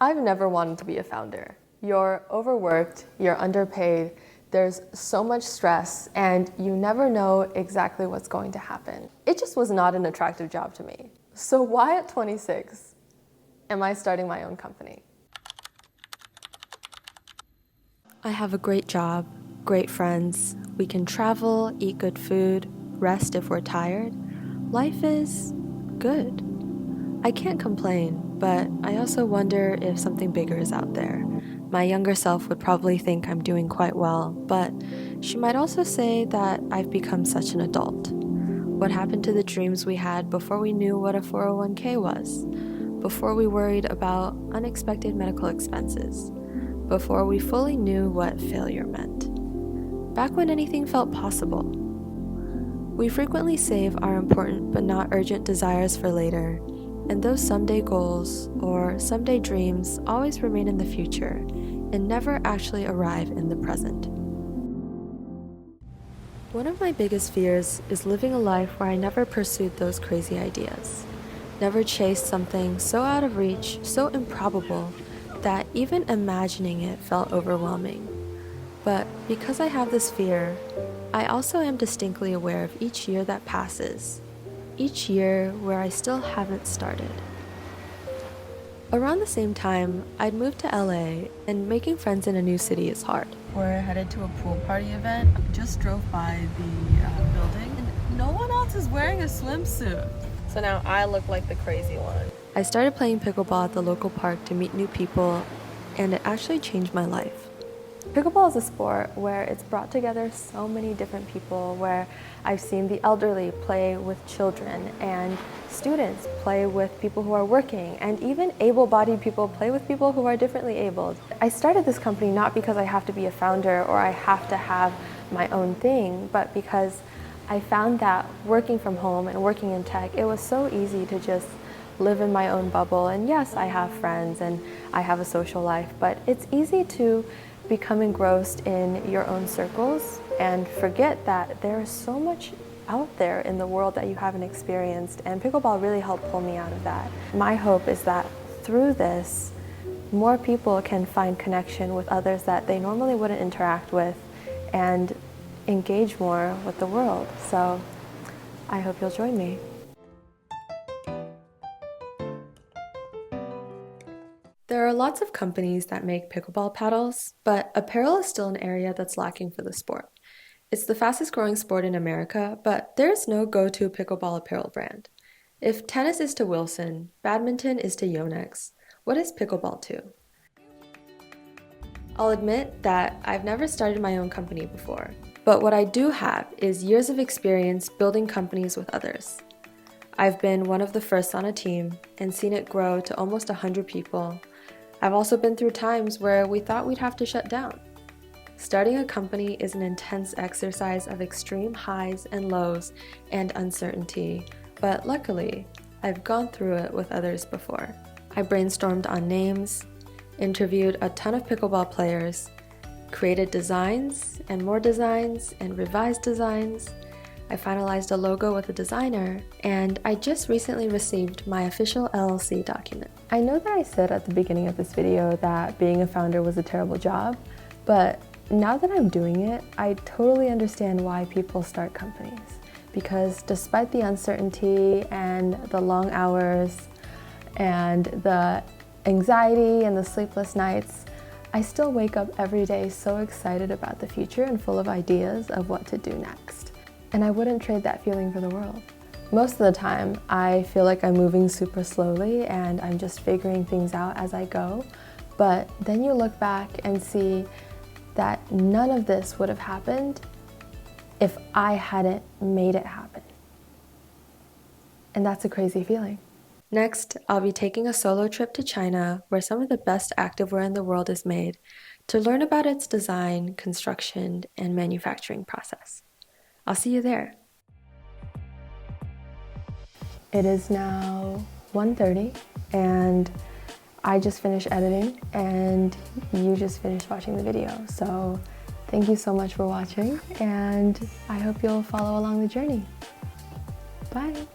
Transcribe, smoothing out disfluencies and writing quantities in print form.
I've never wanted to be a founder. You're overworked, you're underpaid, there's so much stress, and you never know exactly what's going to happen. It just was not an attractive job to me. So why at 26 am I starting my own company? I have a great job, great friends. We can travel, eat good food, rest if we're tired. Life is good. I can't complain, but I also wonder if something bigger is out there. My younger self would probably think I'm doing quite well, but she might also say that I've become such an adult. What happened to the dreams we had before we knew what a 401k was? Before we worried about unexpected medical expenses? Before we fully knew what failure meant? Back when anything felt possible? We frequently save our important but not urgent desires for later, and those someday goals or someday dreams always remain in the future and never actually arrive in the present. One of my biggest fears is living a life where I never pursued those crazy ideas, never chased something so out of reach, so improbable, that even imagining it felt overwhelming. But because I have this fear, I also am distinctly aware of each year that passes, each year where I still haven't started. Around the same time, I'd moved to LA, and making friends in a new city is hard. We're headed to a pool party event. Just drove by the building, and no one else is wearing a swimsuit. So now I look like the crazy one. I started playing pickleball at the local park to meet new people, and it actually changed my life. Pickleball is a sport where it's brought together so many different people, where I've seen the elderly play with children and students play with people who are working, and even able-bodied people play with people who are differently abled. I started this company not because I have to be a founder or I have to have my own thing, but because I found that working from home and working in tech, it was so easy to just live in my own bubble. And yes, I have friends and I have a social life, but it's easy to become engrossed in your own circles and forget that there is so much out there in the world that you haven't experienced, and pickleball really helped pull me out of that. My hope is that through this, more people can find connection with others that they normally wouldn't interact with and engage more with the world. So I hope you'll join me. There are lots of companies that make pickleball paddles, but apparel is still an area that's lacking for the sport. It's the fastest growing sport in America, but there's no go-to pickleball apparel brand. If tennis is to Wilson, badminton is to Yonex, what is pickleball to? I'll admit that I've never started my own company before, but what I do have is years of experience building companies with others. I've been one of the first on a team and seen it grow to almost 100 people. I've also been through times where we thought we'd have to shut down. Starting a company is an intense exercise of extreme highs and lows and uncertainty, but luckily, I've gone through it with others before. I brainstormed on names, interviewed a ton of pickleball players, created designs and revised designs. I finalized a logo with a designer, and I just recently received my official LLC document. I know that I said at the beginning of this video that being a founder was a terrible job, but now that I'm doing it, I totally understand why people start companies. Because despite the uncertainty and the long hours and the anxiety and the sleepless nights, I still wake up every day so excited about the future and full of ideas of what to do next. And I wouldn't trade that feeling for the world. Most of the time, I feel like I'm moving super slowly and I'm just figuring things out as I go. But then you look back and see that none of this would have happened if I hadn't made it happen. And that's a crazy feeling. Next, I'll be taking a solo trip to China, where some of the best activewear in the world is made, to learn about its design, construction, and manufacturing process. I'll see you there. It is now 1:30 and I just finished editing and you just finished watching the video. So thank you so much for watching, and I hope you'll follow along the journey. Bye.